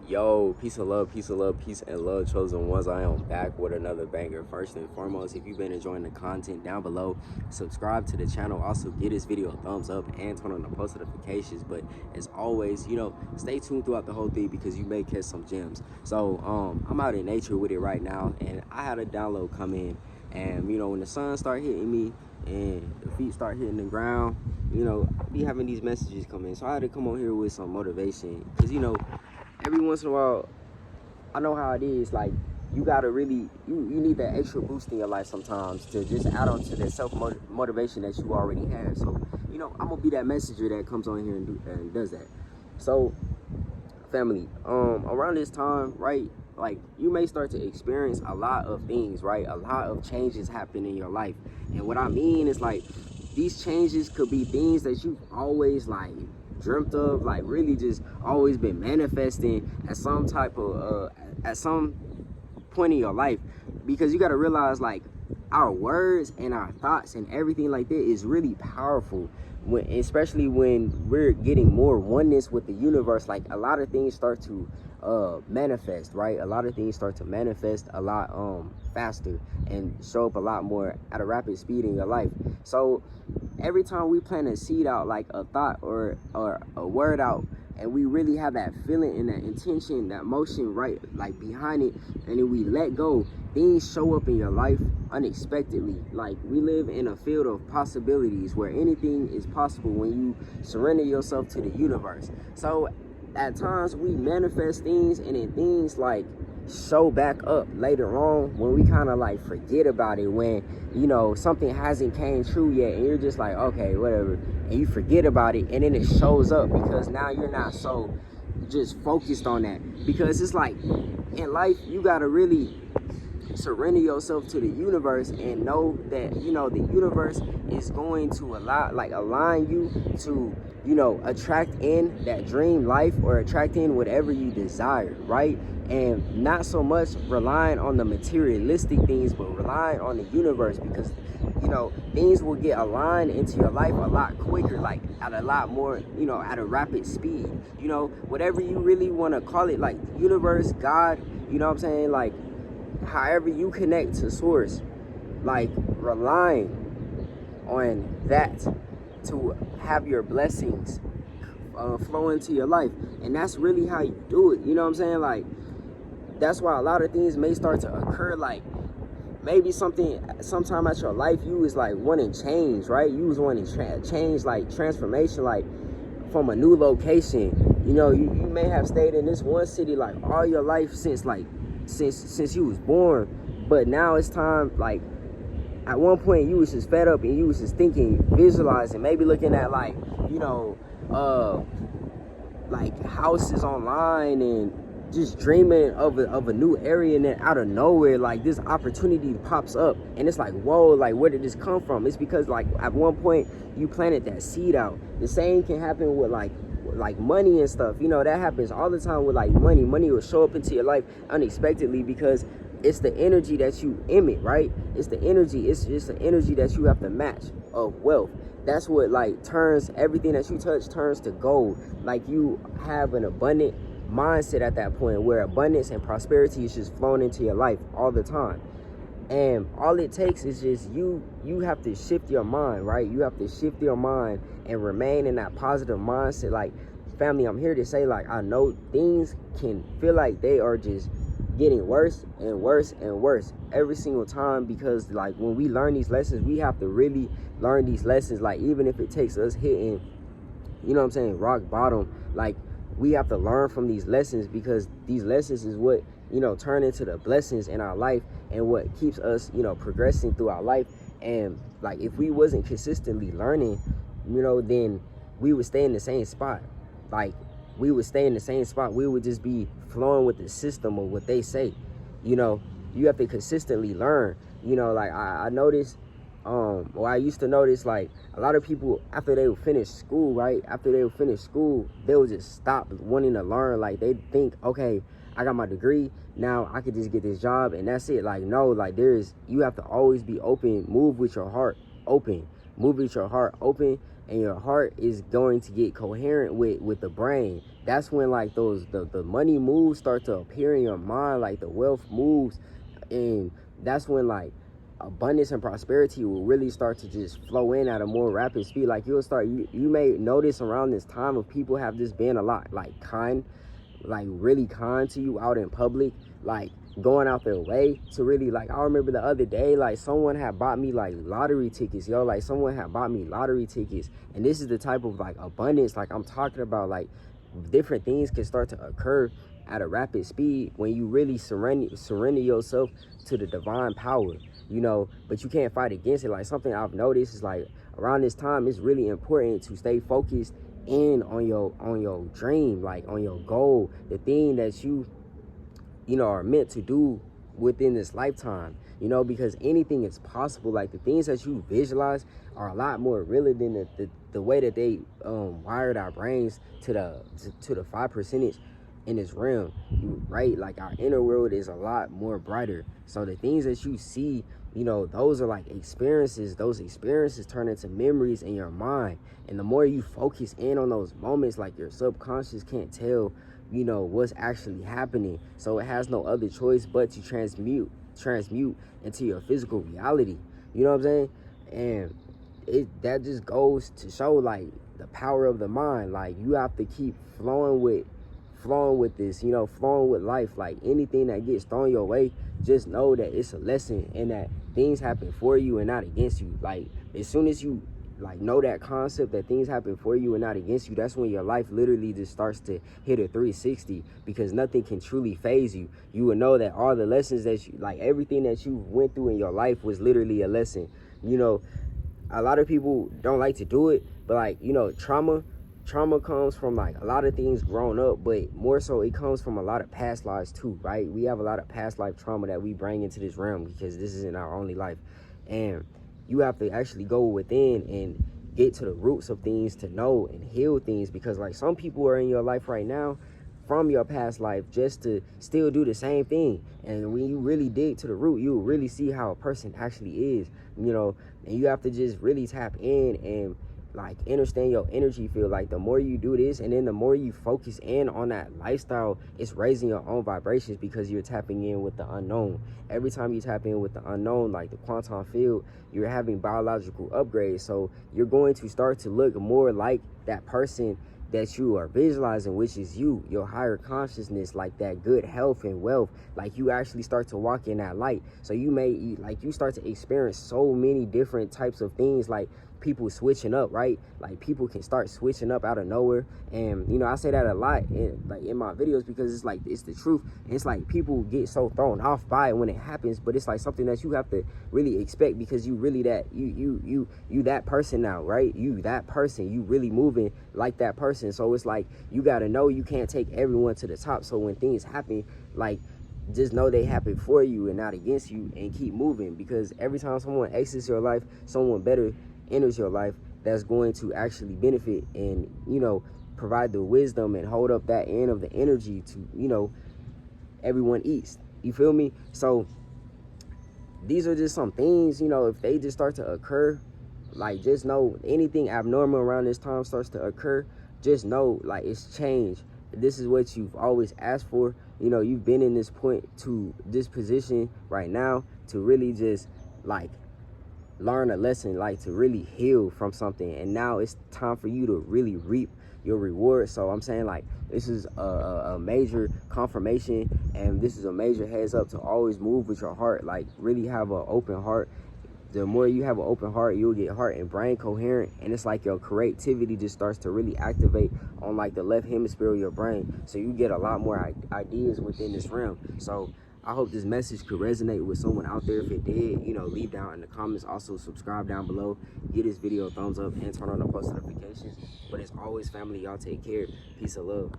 Yo, peace and love, peace and love, peace and love, chosen ones. I am back with another banger. First and foremost, if you've been enjoying the content down below, subscribe to the channel. Also, give this video a thumbs up and turn on the post notifications. But as always, stay tuned throughout the whole thing because you may catch some gems. So, I'm out in nature with it right now, and I had a download come in. And when the sun start hitting me and the feet start hitting the ground, I be having these messages come in. So I had to come on here with some motivation because every once in a while, I know how it is. Like, you gotta really, you need that extra boost in your life sometimes to just add on to that self motivation that you already have. So, I'm gonna be that messenger that comes on here and does that. So, family, around this time, right? Like, you may start to experience a lot of things, right? A lot of changes happen in your life, and what I mean is like these changes could be things that you've always like dreamt of, like really just always been manifesting at some type of at some point in your life, because you got to realize like our words and our thoughts and everything like that is really powerful, especially when we're getting more oneness with the universe. Like, a lot of things start to manifest, right? A lot of things start to manifest a lot faster and show up a lot more at a rapid speed in your life. So every time we plant a seed out, like a thought or a word out, and we really have that feeling and that intention, that motion right like behind it, and then we let go, things show up in your life unexpectedly. Like, we live in a field of possibilities where anything is possible when you surrender yourself to the universe. So at times we manifest things, and then things like show back up later on when we kind of like forget about it, when something hasn't came true yet, and you're just like, okay, whatever, and you forget about it, and then it shows up because now you're not so just focused on that. Because it's like, in life, you got to really surrender yourself to the universe and know that the universe is going to align you to attract in that dream life, or attract in whatever you desire, right? And not so much relying on the materialistic things, but relying on the universe, because things will get aligned into your life a lot quicker, like at a lot more, at a rapid speed. Whatever you really want to call it, like universe, God, what I'm saying, like however you connect to source, like relying on that to have your blessings flow into your life. And that's really how you do it. What I'm saying? Like, that's why a lot of things may start to occur. Like, maybe sometime at your life, you was like wanting change, right? You was wanting change, like transformation, like from a new location. You may have stayed in this one city like all your life since you was born, but now it's time. Like, at one point you was just fed up and you was just thinking, visualizing, maybe looking at like like houses online and just dreaming of a new area, and then out of nowhere, like, this opportunity pops up, and it's like, whoa, like, where did this come from? It's because like at one point you planted that seed out. The same can happen with like money and stuff. That happens all the time with like money. Money will show up into your life unexpectedly because it's the energy that you emit, right? It's the energy, it's just the energy that you have to match of wealth. That's what like turns everything that you touch turns to gold. Like, you have an abundant mindset at that point where abundance and prosperity is just flowing into your life all the time. And all it takes is just you have to shift your mind, right? You have to shift your mind and remain in that positive mindset. Like, family, I'm here to say, like, I know things can feel like they are just getting worse and worse and worse every single time, because like when we learn these lessons, we have to really learn these lessons. Like, even if it takes us hitting rock bottom, like, we have to learn from these lessons, because these lessons is what turn into the blessings in our life, and what keeps us progressing through our life. And like, if we wasn't consistently learning, then we would stay in the same spot. Like, we would stay in the same spot. We would just be flowing with the system of what they say. You have to consistently learn. Like, I noticed, I used to notice, like, a lot of people, after they would finish school, right? After they would finish school, they would just stop wanting to learn. Like, they think, okay, I got my degree, now I could just get this job and that's it. Like, no, like, you have to always be open, move with your heart open, move with your heart open, and your heart is going to get coherent with the brain. That's when like the money moves start to appear in your mind, like the wealth moves, and that's when like abundance and prosperity will really start to just flow in at a more rapid speed. Like you'll start, you may notice around this time of people have just been a lot like kind, like really kind to you out in public, like going out their way to really, like, I remember the other day, like someone had bought me like lottery tickets, yo, like someone had bought me lottery tickets. And this is the type of like abundance like I'm talking about. Like different things can start to occur at a rapid speed when you really surrender yourself to the divine power, you know. But you can't fight against it. Like something I've noticed is like around this time it's really important to stay focused in on your dream, like on your goal, the thing that you know are meant to do within this lifetime, you know, because anything is possible. Like the things that you visualize are a lot more realer than the way that they wired our brains to the 5% in this realm, right? Like our inner world is a lot more brighter. So the things that you see, you know, those are like experiences. Those experiences turn into memories in your mind, and the more you focus in on those moments, like your subconscious can't tell, you know, what's actually happening. So it has no other choice but to transmute into your physical reality. You know what I'm saying? And that just goes to show like the power of the mind. Like you have to keep flowing with this, you know, flowing with life. Like anything that gets thrown your way, just know that it's a lesson and that things happen for you and not against you. Like as soon as you like know that concept that things happen for you and not against you, that's when your life literally just starts to hit a 360, because nothing can truly phase you. You will know that all the lessons that you, like everything that you went through in your life was literally a lesson. You know, a lot of people don't like to do it, but like, you know, trauma comes from like a lot of things growing up, but more so it comes from a lot of past lives too, right? We have a lot of past life trauma that we bring into this realm because this isn't our only life. And you have to actually go within and get to the roots of things to know and heal things, because like some people are in your life right now from your past life just to still do the same thing. And when you really dig to the root, you'll really see how a person actually is, you know. And you have to just really tap in and like understand your energy field. Like the more you do this, and then the more you focus in on that lifestyle, it's raising your own vibrations because you're tapping in with the unknown. Every time you tap in with the unknown, like the quantum field, you're having biological upgrades. So you're going to start to look more like that person that you are visualizing, which is you, your higher consciousness, like that good health and wealth. Like you actually start to walk in that light. So you start to experience so many different types of things, like people switching up, right? Like people can start switching up out of nowhere. And you know, I say that a lot in my videos because it's like, it's the truth. And it's like people get so thrown off by it when it happens, but it's like something that you have to really expect, because you really you that person now, right? You that person, you really moving like that person. So it's like you got to know you can't take everyone to the top. So when things happen, like just know they happen for you and not against you, and keep moving, because every time someone exits your life, someone better enters your life that's going to actually benefit and, you know, provide the wisdom and hold up that end of the energy to, you know, everyone eats. You feel me? So these are just some things, you know, if they just start to occur, like just know anything abnormal around this time starts to occur, just know like it's change. This is what you've always asked for. You know, you've been in this point to this position right now to really just like learn a lesson, like to really heal from something, and now it's time for you to really reap your reward. So I'm saying like this is a major confirmation, and this is a major heads up to always move with your heart. Like really have an open heart. The more you have an open heart, you'll get heart and brain coherent, and it's like your creativity just starts to really activate on like the left hemisphere of your brain, so you get a lot more ideas within this realm. So I hope this message could resonate with someone out there. If it did, you know, leave down in the comments. Also subscribe down below, give this video a thumbs up, and turn on the post notifications. But as always, family, y'all take care. Peace and love.